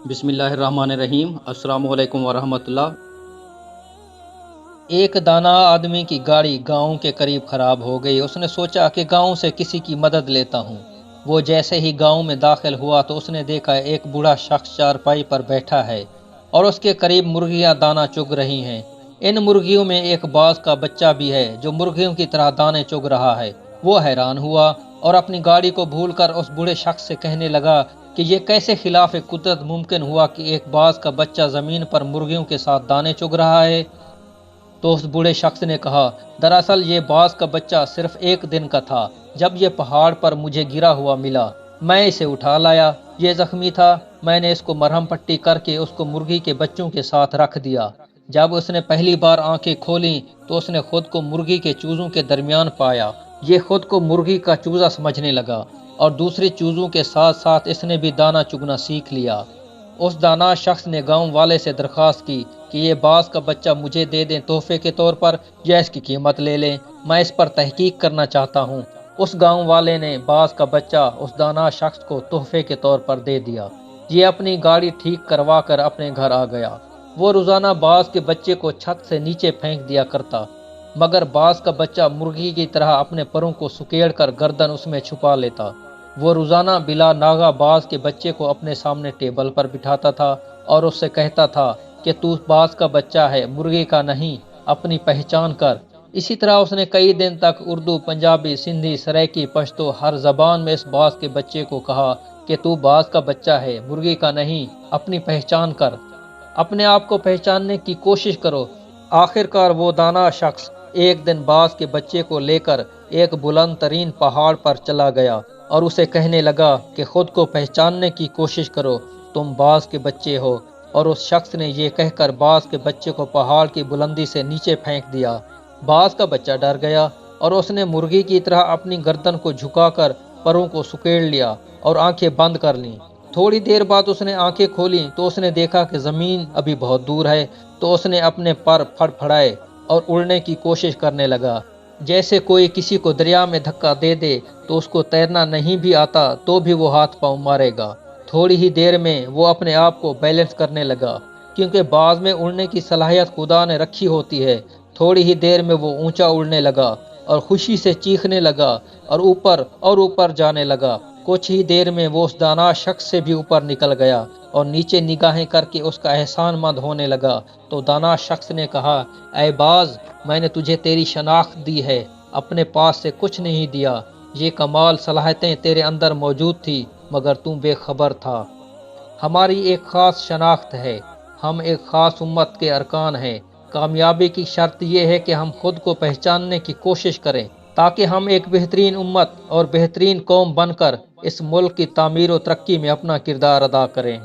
بسم اللہ الرحمن الرحیم۔ السلام علیکم ورحمۃ اللہ۔ ایک دانا آدمی کی گاڑی گاؤں کے قریب خراب ہو گئی۔ اس نے سوچا کہ گاؤں سے کسی کی مدد لیتا ہوں۔ وہ جیسے ہی گاؤں میں داخل ہوا تو اس نے دیکھا ایک بوڑھا شخص چارپائی پر بیٹھا ہے اور اس کے قریب مرغیاں دانا چگ رہی ہیں۔ ان مرغیوں میں ایک باز کا بچہ بھی ہے جو مرغیوں کی طرح دانے چگ رہا ہے۔ وہ حیران ہوا اور اپنی گاڑی کو بھول کر اس بوڑھے شخص سے کہنے لگا کہ یہ کیسے خلاف قدرت ممکن ہوا کہ ایک باز کا بچہ زمین پر مرغیوں کے ساتھ دانے چگ رہا ہے۔ تو اس بوڑھے شخص نے کہا، دراصل یہ باز کا بچہ صرف ایک دن کا تھا جب یہ پہاڑ پر مجھے گرا ہوا ملا۔ میں اسے اٹھا لایا، یہ زخمی تھا، میں نے اس کو مرہم پٹی کر کے اس کو مرغی کے بچوں کے ساتھ رکھ دیا۔ جب اس نے پہلی بار آنکھیں کھولیں تو اس نے خود کو مرغی کے چوزوں کے درمیان پایا۔ یہ خود کو مرغی کا چوزا سمجھنے لگا اور دوسری چوزوں کے ساتھ ساتھ اس نے بھی دانا چگنا سیکھ لیا۔ اس دانا شخص نے گاؤں والے سے درخواست کی کہ یہ باز کا بچہ مجھے دے دیں تحفے کے طور پر یا اس کی قیمت لے لیں، میں اس پر تحقیق کرنا چاہتا ہوں۔ اس گاؤں والے نے باز کا بچہ اس دانا شخص کو تحفے کے طور پر دے دیا۔ یہ اپنی گاڑی ٹھیک کروا کر اپنے گھر آ گیا۔ وہ روزانہ باز کے بچے کو چھت سے نیچے پھینک دیا کرتا، مگر باز کا بچہ مرغی کی طرح اپنے پروں کو سکیڑ کر گردن اس میں چھپا لیتا۔ وہ روزانہ بلا ناغہ باز کے بچے کو اپنے سامنے ٹیبل پر بٹھاتا تھا اور اس سے کہتا تھا کہ تو باز کا بچہ ہے، مرغی کا نہیں، اپنی پہچان کر۔ اسی طرح اس نے کئی دن تک اردو، پنجابی، سندھی، سرائکی، پشتو ہر زبان میں اس باز کے بچے کو کہا کہ تو باز کا بچہ ہے، مرغی کا نہیں، اپنی پہچان کر، اپنے آپ کو پہچاننے کی کوشش کرو۔ آخر کار وہ دانا شخص ایک دن باز کے بچے کو لے کر ایک بلند ترین پہاڑ پر چلا گیا اور اسے کہنے لگا کہ خود کو پہچاننے کی کوشش کرو، تم باز کے بچے ہو۔ اور اس شخص نے یہ کہہ کر باز کے بچے کو پہاڑ کی بلندی سے نیچے پھینک دیا۔ باز کا بچہ ڈر گیا اور اس نے مرغی کی طرح اپنی گردن کو جھکا کر پروں کو سکیڑ لیا اور آنکھیں بند کر لیں۔ تھوڑی دیر بعد اس نے آنکھیں کھولیں تو اس نے دیکھا کہ زمین ابھی بہت دور ہے، تو اس نے اپنے پر پھڑ پھڑائے اور اڑنے کی کوشش کرنے لگا، جیسے کوئی کسی کو دریا میں دھکا دے دے تو اس کو تیرنا نہیں بھی آتا تو بھی وہ ہاتھ پاؤں مارے گا۔ تھوڑی ہی دیر میں وہ اپنے آپ کو بیلنس کرنے لگا، کیونکہ باز میں اڑنے کی صلاحیت خدا نے رکھی ہوتی ہے۔ تھوڑی ہی دیر میں وہ اونچا اڑنے لگا اور خوشی سے چیخنے لگا اور اوپر جانے لگا۔ کچھ ہی دیر میں وہ اس دانا شخص سے بھی اوپر نکل گیا اور نیچے نگاہیں کر کے اس کا احسان مند ہونے لگا۔ تو دانا شخص نے کہا، اے باز، میں نے تجھے تیری شناخت دی ہے، اپنے پاس سے کچھ نہیں دیا۔ یہ کمال صلاحیتیں تیرے اندر موجود تھی مگر تم بے خبر تھا۔ ہماری ایک خاص شناخت ہے، ہم ایک خاص امت کے ارکان ہیں۔ کامیابی کی شرط یہ ہے کہ ہم خود کو پہچاننے کی کوشش کریں تاکہ ہم ایک بہترین امت اور بہترین قوم بن کر اس ملک کی تعمیر و ترقی میں اپنا کردار ادا کریں۔